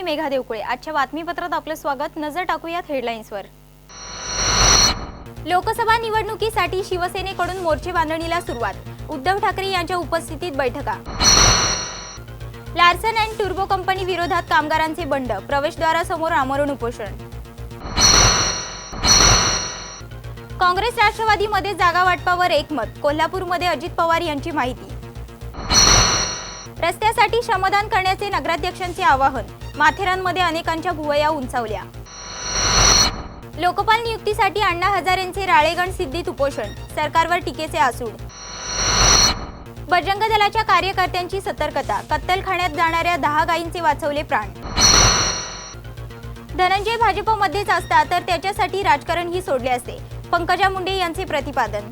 मेघा देवकुळे। आजच्या बातमीपत्रात आपलं स्वागत। नजर टाकूयात हेडलाईन्सवर। लोकसभा निवडणुकीसाठी शिवसेनेकडून मोर्चे बांधणीला सुरुवात। उद्धव ठाकरे यांच्या उपस्थितीत बैठका। लार्सन अँड टुर्बो कंपनी विरोधात कामगारांचे बंड। प्रवेशद्वारासमोर आमरण उपोषण। काँग्रेस राष्ट्रवादीमध्ये जागा वाटपावर एकमत। कोल्हापूरमध्ये अजित पवार यांची माहिती। रस्त्यासाठी श्रमदान करण्याचे नगराध्यक्षांचे आवाहन। माथेरानमध्ये अनेकांच्या भुवया उंचावल्या। लोकपाल नियुक्तीसाठी अण्णा हजारेंचे राळेगण सिद्धीत उपोषण। सरकारवर टीकेचे आसूड। बजरंग दलाच्या कार्यकर्त्यांची सतर्कता। कत्तलखान्यात जाणाऱ्या 10 गायींचे वाचवले प्राण। धनंजय भाजपमध्येच असता तर त्याच्यासाठी राजकारणही सोडले असते। पंकजा मुंडे यांचे प्रतिपादन।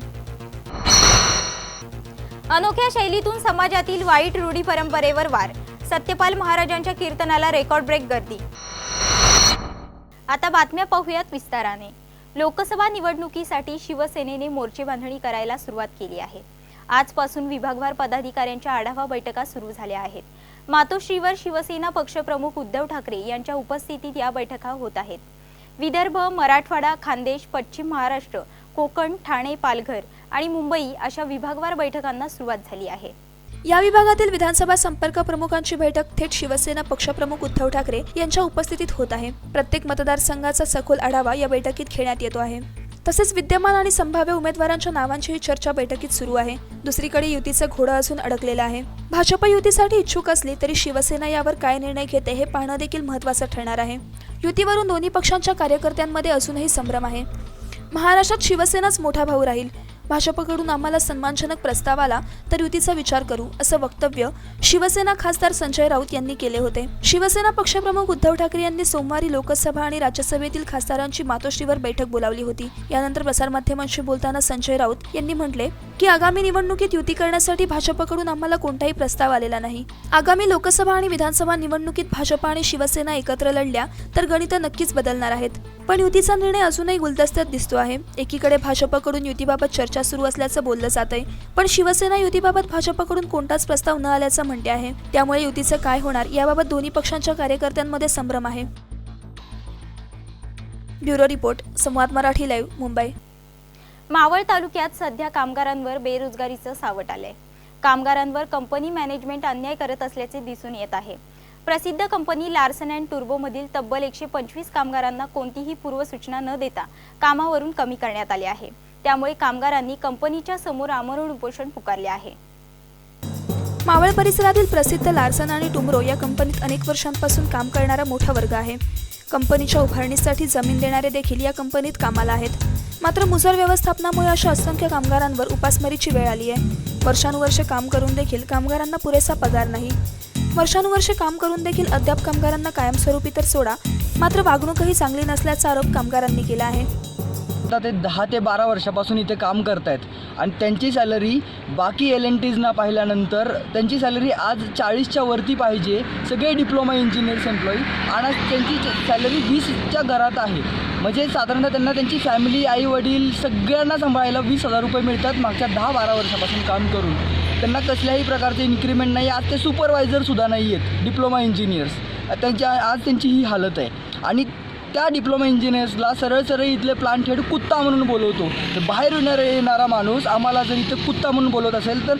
अनोख्या शैलीतून समाजातील वाईट रूढी परंपरेवर वार। सत्यपाल महाराजांच्या कीर्तनाला रेकॉर्ड ब्रेक गर्दी। आता बातम्या पाहूयात विस्ताराने। लोकसभा निवडणुकीसाठी शिवसेनेने मोर्चे बांधणी करायला सुरुवात केली आहे। आजपासून विभागवार पदाधिकाऱ्यांच्या आढावा बैठका सुरू झाल्या आहेत। मातोश्रीवर शिवसेना पक्षप्रमुख उद्धव ठाकरे यांच्या उपस्थितीत या बैठका होत आहेत। विदर्भ, मराठवाडा, खानदेश, पश्चिम महाराष्ट्र, कोकण, ठाणे, पालघर आणि मुंबई अशा विभागवार बैठकांना सुरुवात झाली आहे। या विभागातील विधानसभा संपर्क प्रमुखांची बैठक थेट शिवसेना पक्षप्रमुख उद्धव ठाकरे यांच्या उपस्थितीत होत आहे। प्रत्येक मतदारसंघाचा सखोल आढावा या बैठकीत घेण्यात येतो आहे। तसेच विद्यमान आणि संभाव्य उमेदवारांच्या नावांची चर्चा बैठकीत सुरू आहे। दुसरीकडे युतीचा घोडा अजून अडकलेला आहे। भाजप युतीसाठी इच्छुक असली तरी शिवसेना यावर काय निर्णय घेते हे पाहणं देखील महत्त्वाचं ठरणार आहे। युतीवरून दोन्ही पक्षांच्या कार्यकर्त्यांमध्ये अजूनही संभ्रम आहे। महाराष्ट्रात शिवसेनाच मोठा भाऊ राहील। भाजपकडून आम्हाला सन्मानजनक प्रस्ताव आला तर युतीचा विचार करू, असं वक्तव्य शिवसेना खासदार संजय राऊत यांनी केले होते। शिवसेना पक्षप्रमुख उद्धव ठाकरे यांनी सोमवारी लोकसभा आणि राज्यसभेतील खासदारांची मातोश्रीवर बैठक बोलावली होती। यानंतर प्रसारमाध्यमांशी बोलताना संजय राऊत यांनी म्हटले की आगामी निवडणुकीत युती करण्यासाठी भाजपकडून आम्हाला कोणताही प्रस्ताव आलेला नाही। आगामी लोकसभा आणि विधानसभा निवडणुकीत भाजप आणि शिवसेना एकत्र लढल्या तर गणित नक्कीच बदलणार आहेत। पण युतीचा निर्णय अजूनही गुलदस्त्यात दिसतो आहे। एकीकडे भाजपकडून युतीबाबत चर्चा सुरू असल्याचं बोललं जात आहे, पण शिवसेना युतीबाबत भाजपकडून कोणताच प्रस्ताव न आल्याचं म्हणते आहे। त्यामुळे युतीचं काय होणार याबाबत दोन्ही पक्षांच्या कार्यकर्त्यांमध्ये संभ्रम आहे। ब्युरो रिपोर्ट, संवाद मराठी लाईव्ह, मुंबई। मावळ तालुक्यात सध्या कामगारांवर बेरोजगारीचं सावट आलंय। कामगारांवर कंपनी मॅनेजमेंट अन्याय करत असल्याचे दिसून येत आहे। प्रसिद्ध कंपनी लार्सन अँड टुर्बो मधील तब्बल 125 कामगारांना कोणतीही पूर्वसूचना न देता कामावरून कमी करण्यात आले आहे। त्यामुळे कामगारांनी कंपनीच्या समोर आमरण उपोषण पुकारले आहे। मावळ परिसरातील प्रसिद्ध लार्सन आणि टुर्बो या कंपनीत अनेक वर्षांपासून काम करणारा मोठा वर्ग आहे। कंपनीच्या उभारणीसाठी जमीन देणारे देखील या कंपनीत कामाला आहेत। मात्र मुजोर व्यवस्थापनामुळे अशा असंख्य कामगारांवर उपासमारीची वेळ आली आहे। वर्षानुवर्षे काम करून देखील कामगारांना पुरेसा पगार नाही। वर्षानुवर्षे काम करून देखील अद्याप कामगारांना कायमस्वरूपी तर सोडा, मात्र वागणूकही चांगली नसल्याचा आरोप कामगारांनी केला आहे। आता ते 10 ते 12 वर्षापासून इथे काम करतायत आणि त्यांची सॅलरी बाकी LNTsना पाहिल्यानंतर त्यांची सॅलरी आज 40च्या वरती पाहिजे। सगळे डिप्लोमा इंजिनियर्स एम्प्लॉई आणि त्यांची सॅलरी 20च्या घरात आहे। म्हणजे साधारणतः त्यांना त्यांची फॅमिली, आई वडील सगळ्यांना सांभाळायला 20,000 रुपये मिळतात मागच्या 10-12 वर्षापासून काम करून। त्यांना कसल्याही प्रकारचे इन्क्रीमेंट नाही। आज ते सुपरवायझरसुद्धा नाही आहेत डिप्लोमा इंजिनियर्स। आज त्यांची ही हालत आहे आणि त्या डिप्लोमा इंजिनियर्सला सरळ इथले प्लांट हेड कुत्ता म्हणून बोलवतो। तर बाहेर येणारा माणूस आम्हाला जर इथं कुत्ता म्हणून बोलवत असेल तर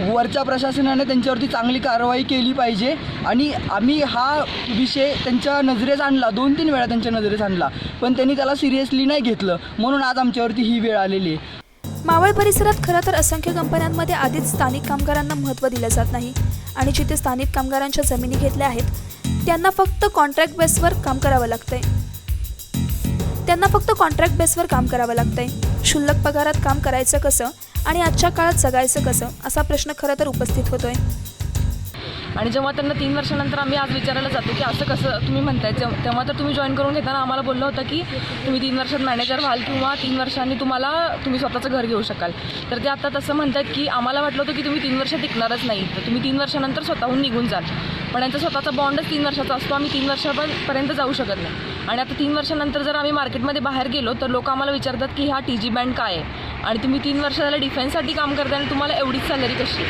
वरच्या प्रशासनाने त्यांच्यावरती चांगली कारवाई केली पाहिजे। आणि आम्ही हा विषय त्यांच्या नजरेस आणला, 2-3 वेळा त्यांच्या नजरेस आणला, पण त्यांनी त्याला सिरियसली नाही घेतलं, म्हणून आज आमच्यावरती ही वेळ आलेली आहे। मावळ परिसरात खरं तर असंख्य कंपन्यांमध्ये आधीच स्थानिक कामगारांना महत्त्व दिलं जात नाही आणि जिथे स्थानिक कामगारांच्या जमिनी घेतल्या आहेत त्यांना फक्त कॉन्ट्रॅक्ट बेसवर काम करावं लागतंय। क्षुल्लक पगारात काम करायचं कसं आणि आजच्या काळात जगायचं कसं असा प्रश्न खरं तर उपस्थित होतोय। आणि जेव्हा त्यांना 3 वर्षानंतर आम्ही आज विचारायला जातो की असं कसं तुम्ही म्हणताय, तेव्हा तर तुम्ही जॉईन करून घेताना आम्हाला बोललं होतं की तुम्ही 3 वर्षात मॅनेजर व्हाल किंवा 3 वर्षांनी तुम्ही स्वतःचं घर घेऊ शकाल। तर ते आता तसं म्हणतात की आम्हाला वाटलं होतं की तुम्ही 3 वर्ष टिकणारच नाही, तर तुम्ही 3 वर्षानंतर स्वतःहून निघून जाल। पण यांचा स्वतःचा बॉन्डच 3 वर्षाचा असतो। आम्ही 3 वर्षापर्यंत जाऊ शकत नाही। आणि आता 3 वर्षानंतर जर आम्ही मार्केटमध्ये बाहेर गेलो तर लोक आम्हाला विचारतात की हा TG बँड काय आहे आणि तुम्ही 3 वर्ष झालं डिफेन्ससाठी काम करताय आणि तुम्हाला एवढीच सॅलरी कशी?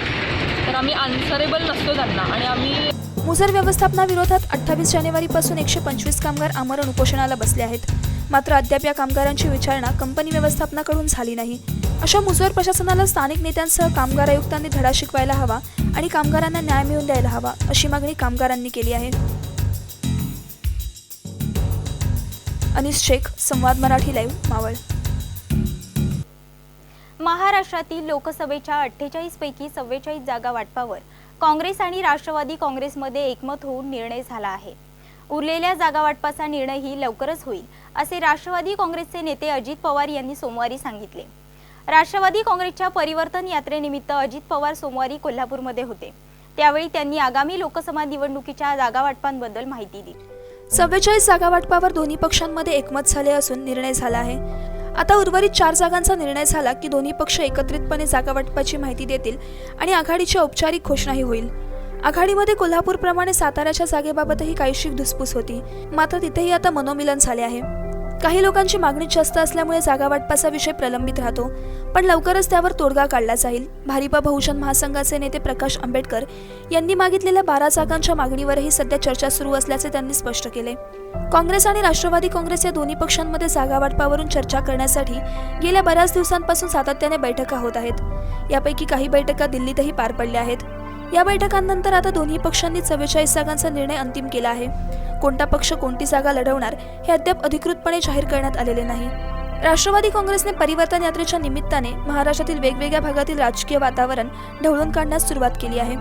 तर आम्ही आन्सरेबल नसतो त्यांना आणि आम्ही मुजर व्यवस्थापनाविरोधात 28 जानेवारीपासून 125 कामगार आमरण उपोषणाला बसले आहेत. मात्र अद्याप या कामगारांची विचारणा कंपनी व्यवस्थापनाकडून झाली नाही. अशा मुजोर प्रशासनाला स्थानिक नेत्यांसह कामगार आयुक्तांनी धडा शिकवायला हवा आणि कामगारांना न्याय मिळवून द्यायला हवा, अशी मागणी कामगारांनी केली आहे. अनिस शेख, संवाद मराठी लाईव्ह, मावळ. महाराष्ट्रातील लोकसभेच्या 48 पैकी 44 जागा वाटपावर काँग्रेस आणि राष्ट्रवादी काँग्रेसमध्ये एकमत होऊन निर्णय झाला आहे. उरलेल्या जागा वाटपाचा निर्णयही लवकरच होईल, असे राष्ट्रवादी काँग्रेसचे नेते अजित पवार यांनी सोमवारी सांगितले. राष्ट्रवादी काँग्रेसच्या परिवर्तन यात्रेनिमित्त अजित पवार सोमवारी कोल्हापूरमध्ये होते. त्यावेळी त्यांनी आगामी लोकसभा निवडणुकीच्या जागा वाटपांबद्दल माहिती दिली. 44 जागा वाटपावर दोन्ही पक्षांमध्ये एकमत झाले असून निर्णय झाला आहे. आता उर्वरित 4 जागांचा निर्णय झाला की दोन्ही पक्ष एकत्रितपणे जागा वाटपाची माहिती देतील आणि आघाडीची औपचारिक घोषणाही होईल. आघाडीमध्ये कोल्हापूरप्रमाणे साताऱ्याच्या जागेबाबतही काहीशी धुसफूस होती, मात्र तिथेही आता मनोमिलन झाले आहे. काही लोकांची मागणी जास्त असल्यामुळे जागा वाटपाचा विषय प्रलंबित राहतो, पण लवकरच त्यावर तोडगा काढला जाईल. भारिप बहुजन महासंघाचे नेते प्रकाश आंबेडकर यांनी मागितलेल्या 12 जागांच्या मागणीवरही सध्या चर्चा सुरू असल्याचे त्यांनी स्पष्ट केले. काँग्रेस आणि राष्ट्रवादी काँग्रेस या दोन्ही पक्षांमध्ये जागा वाटपावरून चर्चा करण्यासाठी गेल्या बऱ्याच दिवसांपासून सातत्याने बैठका होत आहेत. यापैकी काही बैठका दिल्लीतही पार पडल्या आहेत. या बैठकांनंतर आता दोन्ही पक्षांनी 44 जागांचा निर्णय अंतिम केला आहे. कोणता पक्ष कोणती जागा लढवणार हे अद्याप अधिकृतपणे जाहीर करण्यात आलेले नाही. राष्ट्रवादी काँग्रेसने परिवर्तन यात्रेच्या निमित्ताने महाराष्ट्रातील वेगवेगळ्या भागातील राजकीय वातावरण ढवळून काढण्यास सुरुवात केली आहे.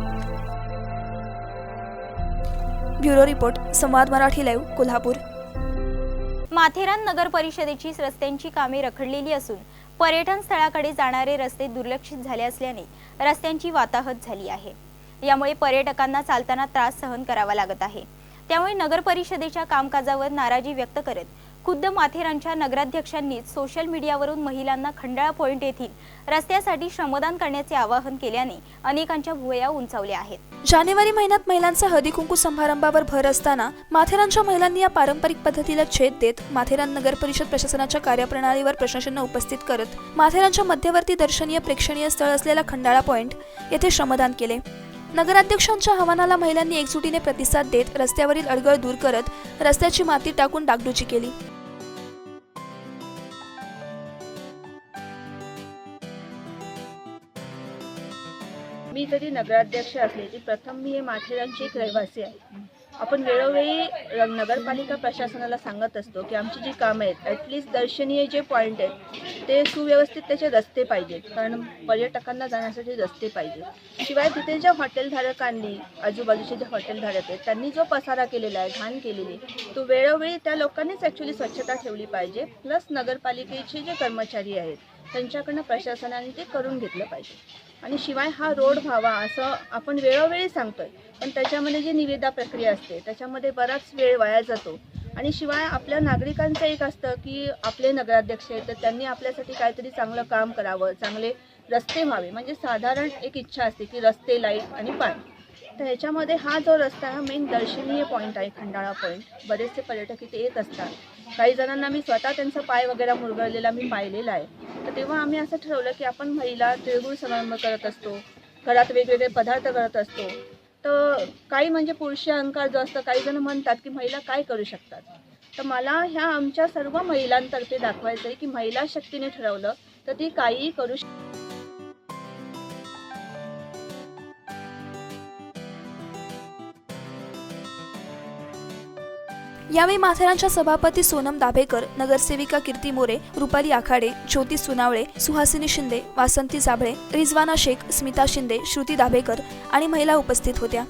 ब्युरो रिपोर्ट, संवाद मराठी लाईव्ह, कोल्हापूर. माथेरान नगर परिषदेची रस्त्यांची कामे रखडलेली असून पर्यटन स्थळाकडे जाणारे रस्ते दुर्लक्षित झाले असल्याने रस्त्यांची वाताहत झाली आहे. यामुळे पर्यटकांना चालताना त्रास सहन करावा लागत आहे. त्यामुळे नगर परिषदेच्या कामकाजावर नाराजी व्यक्त करत खुद्द माथेरानच्या नगराध्यक्षांनीच सोशल मीडियावरून महिलांना खंडाळा पॉइंट येथील रस्त्यासाठी श्रमदान करण्याचे आवाहन केल्याने अनेकांच्या भुवया उंचावल्या आहेत. जानेवारी महिन्यात महिलांचा हळदी कुंकू समारंभावर भर असताना माथेरानच्या महिलांनी या पारंपरिक पद्धतीला छेद देत माथेरान नगर परिषद प्रशासनाच्या कार्यप्रणालीवर प्रश्नचिन्ह उपस्थित करत माथेरानच्या मध्यवर्ती दर्शनीय प्रेक्षणीय स्थळ असलेला खंडाळा पॉइंट येथे श्रमदान केले. नगराध्यक्षांच्या आवाहनाला महिलांनी एकजुटीने प्रतिसाद देत रस्त्यावरील अडगळ दूर करत रस्त्याची माती टाकून डागडुजी केली. मी जरी नगराध्यक्ष असले तरी प्रथम मी हे माथेरानची एक रहिवासी आहे. आपण वेळोवेळी नगरपालिका प्रशासनाला सांगत असतो की आमची जी कामं आहेत, ॲटलिस्ट दर्शनीय जे पॉईंट आहेत ते सुव्यवस्थित त्याचे रस्ते पाहिजेत, कारण पर्यटकांना जाण्यासाठी रस्ते पाहिजे. शिवाय तिथे ज्या हॉटेलधारकांनी, आजूबाजूचे जे हॉटेलधारक आहेत त्यांनी जो पसारा केलेला आहे, घाण केलेली, तो वेळोवेळी त्या लोकांनीच ॲक्च्युली स्वच्छता ठेवली पाहिजे. प्लस नगरपालिकेचे जे कर्मचारी आहेत त्यांच्याकडनं प्रशासनाने ते करून घेतलं पाहिजे. आणि शिवाय हा रोड व्हावा असं आपण वेळोवेळी सांगतोय, पण त्याच्यामध्ये जी निविदा प्रक्रिया असते त्याच्यामध्ये बराच वेळ वाया जातो. आणि शिवाय आपल्या नागरिकांचं एक असतं की आपले नगराध्यक्ष आहेत तर त्यांनी आपल्यासाठी काहीतरी चांगलं काम करावं, चांगले रस्ते व्हावे, म्हणजे साधारण एक इच्छा असते की रस्ते, लाईट आणि पाणी. तर ह्याच्यामध्ये हा जो रस्ता हा मेन दर्शनीय पॉईंट आहे, खंडाळा पॉईंट. बरेचसे पर्यटक इथे येत असतात. काही जणांना मी स्वतः त्यांचा पाय वगैरे मुरगळलेला मी पाहिलेला आहे. तर तेव्हा आम्ही असं ठरवलं की आपण महिला तिळगुळ समारंभ करत असतो, घरात वेगवेगळे पदार्थ करत असतो. तर काही म्हणजे पुरुष अहंकार जो असतो, काही जण म्हणतात की महिला काय करू शकतात. तर मला ह्या आमच्या सर्व महिलांतर्फे दाखवायचं आहे की महिला शक्तीने ठरवलं तर ती काहीही करू शकते. यावेळी माथेरानच्या सभापती सोनम दाभेकर, नगरसेविका कीर्ती मोरे, रुपाली आखाडे, ज्योती सुनावळे, सुहासिनी शिंदे, वासंती जाभळे, रिजवाना शेख, स्मिता शिंदे, श्रुती दाभेकर आणि महिला उपस्थित होत्या.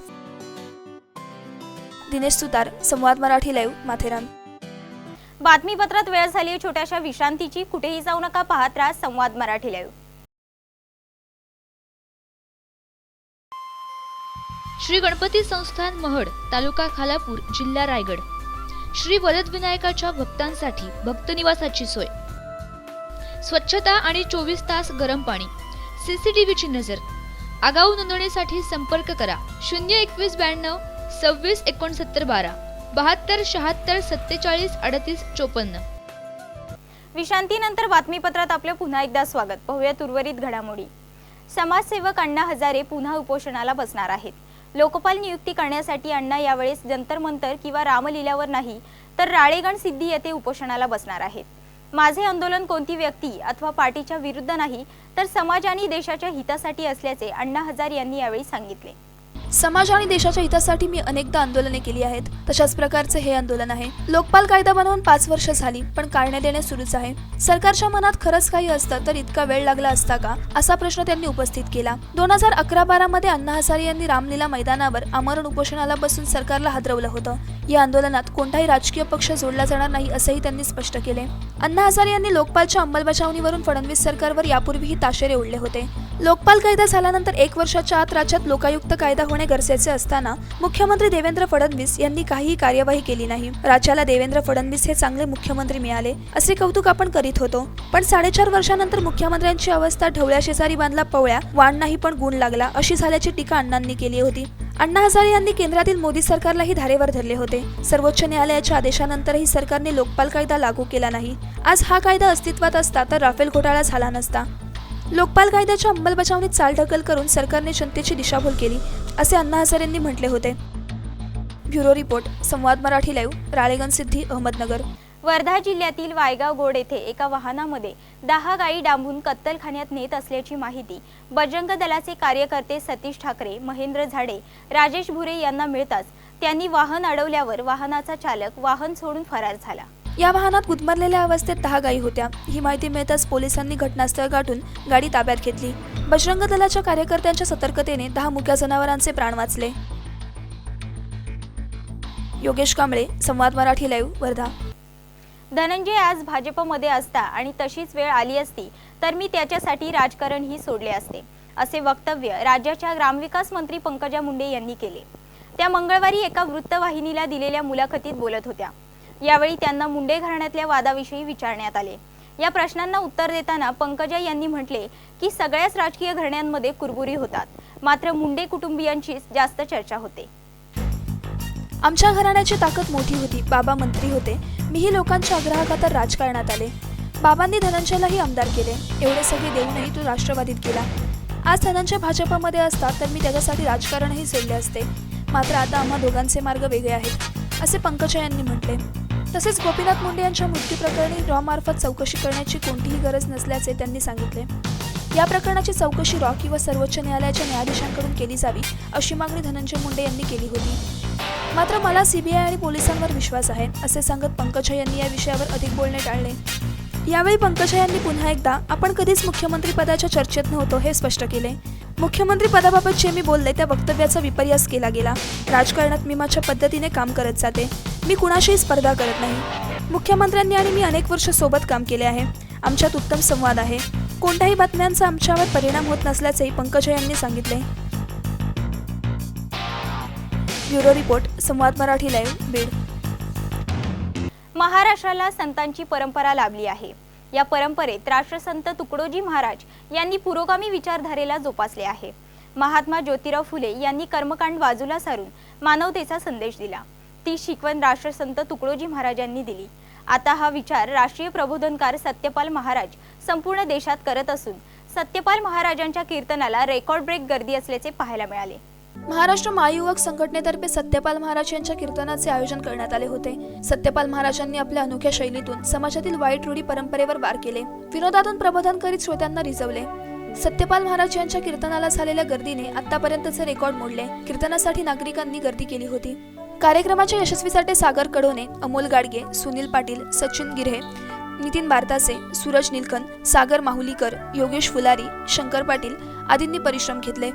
दिनेश सुतार, संवाद मराठी लाईव्ह, माथेरान. बातमीपत्रात वेळ झाली छोट्याशा विश्रांतीची. कुठेही जाऊ नका, पाहत राहा संवाद मराठी लाईव्ह. श्री गणपती संस्थान महड, तालुका खालापूर, जिल्हा रायगड. श्री वरदविनायकाच्या भक्तांसाठी भक्तनिवासाची सोय, स्वच्छता आणि 24 तास गरम पाणी, CCTVची नजर. आगाऊ नोंदणीसाठी संपर्क करा 02192 26 69 12 72 76 47 38 54. विश्रांतीनंतर बातमीपत्रात आपलं पुन्हा एकदा स्वागत. पाहूयात उर्वरित घडामोडी. समाजसेवक अण्णा हजारे पुन्हा उपोषणाला बसणार आहेत. लोकपाल नियुक्ती करण्यासाठी अण्णा यावेळेस जंतर मंतर किंवा रामलीलावर नाही तर राळेगण सिद्धी येथे उपोषणाला बसणार आहेत. माझे आंदोलन कोणती व्यक्ती अथवा पार्टीच्या विरुद्ध नाही तर समाज आणि देशाच्या हितासाठी असल्याचे अण्णा हजारे यांनी यावेळी सांगितले. समाज आणि देशाच्या हितासाठी मी अनेकदा आंदोलने केली आहेत. तशाच प्रकारचे हे आंदोलन आहे. लोकपाल कायदा बनवून 5 वर्ष झाली, पण कारणे देणे सुरूच आहे. सरकारच्या मनात खरंच काही असतं तर इतका वेळ लागला असता का, असा प्रश्न त्यांनी उपस्थित केला. 2011-12 मध्ये अण्णा हजारे यांनी रामलीला मैदानावर आमरण उपोषणाला बसून सरकारला हादरवलं होतं. या आंदोलनात कोणताही राजकीय पक्ष जोडला जाणार नाही असंही त्यांनी स्पष्ट केले. अण्णा हजारे यांनी लोकपालच्या अंमलबजावणीवरून फडणवीस सरकारवर यापूर्वीही ताशेरे ओढले होते. लोकपाल कायदा झाल्यानंतर 1 वर्षाच्या आत राज्यात लोकायुक्त कायदा होणे गरजेचे असताना मुख्यमंत्री देवेंद्र फडणवीस यांनी काहीही कार्यवाही केली नाही. राज्याला देवेंद्र फडणवीस हे चांगले मुख्यमंत्री मिळाले असे कौतुक आपण करीत होतो, पण 4.5 वर्षानंतर मुख्यमंत्र्यांची अवस्था ढवळ्या शेजारी बांधला पवळ्या, वाण नाही पण गुण लागला अशी झाल्याची टीका अण्णांनी केली होती. अण्णा हजारे यांनी केंद्रातील मोदी सरकारलाही धारेवर धरले होते. सर्वोच्च न्यायालयाच्या आदेशानंतरही सरकारने लोकपाल कायदा लागू केला नाही. आज हा कायदा अस्तित्वात असता तर राफेल घोटाळा झाला नसता. लोकपाल कायद्याच्या अंमलबजावणीत चालढकल करून सरकारने जनतेची दिशाभूल केली असे अण्णा हजारे यांनी म्हटले होते. ब्युरो रिपोर्ट, संवाद मराठी लाईव्ह, राळेगण सिद्धी, अहमदनगर. वर्धा जिल्ह्यातील वायगाव गोड येथे एका वाहनामध्ये 10 गायी डांबून कत्तलखान्यात नेत असल्याची माहिती बजरंग दलाचे कार्यकर्ते सतीश ठाकरे, महेंद्र झाडे, राजेश भुरे यांना मिळताच त्यांनी वाहन अडवल्यावर वाहनाचा चालक वाहन सोडून फरार झाला. या वाहनात गुदमरलेल्या अवस्थेत 10 गायी होत्या. ही माहिती मिळताच पोलिसांनी घटनास्थळ गाठून गाडी ताब्यात घेतली. बजरंग दलाच्या कार्यकर्त्यांच्या सतर्कतेने 10 मुक्या जनावरांचे प्राण वाचले. योगेश कांबळे, संवाद मराठी लाईव्ह, वर्धा. धनंजय आज भाजपमध्ये असता आणि तशीच वेळ आली असती तर मी त्याच्यासाठी राजकारणही सोडले असते, असे वक्तव्य राज्याच्या ग्रामविकास मंत्री पंकजा मुंडे यांनी केले. त्या मंगळवारी एका वृत्तवाहिनीला दिलेल्या मुलाखतीत बोलत होत्या. यावेळी त्यांना मुंडे घराण्यातल्या वादाविषयी विचारण्यात आले. या प्रश्नांना उत्तर देताना पंकजा यांनी म्हटले की सगळ्याच राजकीय घराण्यांमध्ये कुरबुरी होतात, मात्र मुंडे कुटुंबियांचीच जास्त चर्चा होते. आमच्या घराण्याची ताकद मोठी होती. बाबा मंत्री होते. मीही लोकांच्या आग्रहाखातर राजकारणात आले. बाबांनी धनंजयलाही आमदार केले. एवढे सगळे देऊनही तो राष्ट्रवादीत गेला. आज धनंजय भाजपमध्ये असता तर मी त्याच्यासाठी राजकारणही सोडले असते, मात्र आता आम्हा दोघांचे मार्ग वेगळे आहेत, असे पंकजा यांनी म्हटले. तसेच गोपीनाथ मुंडे यांच्या मृत्यू प्रकरणी रॉमार्फत चौकशी करण्याची कोणतीही गरज नसल्याचे त्यांनी सांगितले. या प्रकरणाची चौकशी रॉ किंवा सर्वोच्च न्यायालयाच्या न्यायाधीशांकडून केली जावी अशी मागणी धनंजय मुंडे यांनी केली होती. मात्र मला सीबीआय आणि पोलिसांवर विश्वास आहे, असे सांगत पंकजा यांनी या विषयावर अधिक बोलणे टाळले. यावेळी पंकजा यांनी पुन्हा एकदा आपण कधीच मुख्यमंत्री पदाच्या चर्चेत नव्हतो हे स्पष्ट केले. मुख्यमंत्री पदाबाबत जे मी बोलले त्या वक्तव्याचा विपर्यास केला गेला. राजकारणात मी माझ्या पद्धतीने काम करत जाते. मी कुणाशीही स्पर्धा करत नाही. मुख्यमंत्र्यांनी आणि मी अनेक वर्ष सोबत काम केले आहे. आमच्यात उत्तम संवाद आहे. कोणत्याही बातम्यांचा आमच्यावर परिणाम होत नसल्याचेही पंकजा यांनी सांगितले. ब्युरो रिपोर्ट, संवाद मराठी लाईव्ह, बीड. महाराष्ट्राला संतांची परंपरा लाभली आहे. या परंपरेत राष्ट्रसंत तुकडोजी महाराज यांनी पुरोगामी विचारधारेला जोपासले आहे. महात्मा ज्योतिराव फुले यांनी कर्मकांड बाजूला सारून मानवतेचा संदेश दिला. ती शिकवण राष्ट्रसंत तुकडोजी महाराजांनी दिली. आता हा विचार राष्ट्रीय प्रबोधनकार सत्यपाल महाराज संपूर्ण देशात करत असून सत्यपाल महाराजांच्या कीर्तनाला रेकॉर्ड ब्रेक गर्दी असल्याचे पाहायला मिळाले. महाराष्ट्र महायुवक संघटनेतर्फे सत्यपाल महाराज यांच्या कीर्तनाचे आयोजन करण्यात आले होते. सत्यपाल महाराजांनी आपल्या अनोख्या शैलीतून समाजातील वाईट रूढी परंपरेवर वार केले. विनोदातून प्रबोधन करीत श्रोत्यांना रिझवले. सत्यपाल महाराज यांच्या कीर्तनाला झालेल्या गर्दीने आतापर्यंतचे रेकॉर्ड मोडले. कीर्तनासाठी नागरिकांनी गर्दी केली होती. कार्यक्रमाच्या यशस्वीसाठी सागर कडोने, अमोल गाडगे, सुनील पाटील, सचिन गिऱ्हे, नितीन बारतासे, सूरज निलकन, सागर माहुलीकर, योगेश फुलारी, शंकर पाटील आदींनी परिश्रम घेतले.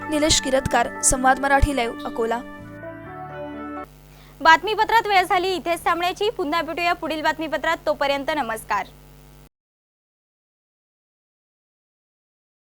निलेश किरतकार, संवाद मराठी लाईव्ह, अकोला. बातमीपत्रात वेळ झाली इथेच थांबण्याची. पुन्हा भेटूया पुढील बातमीपत्रात. तोपर्यंत नमस्कार.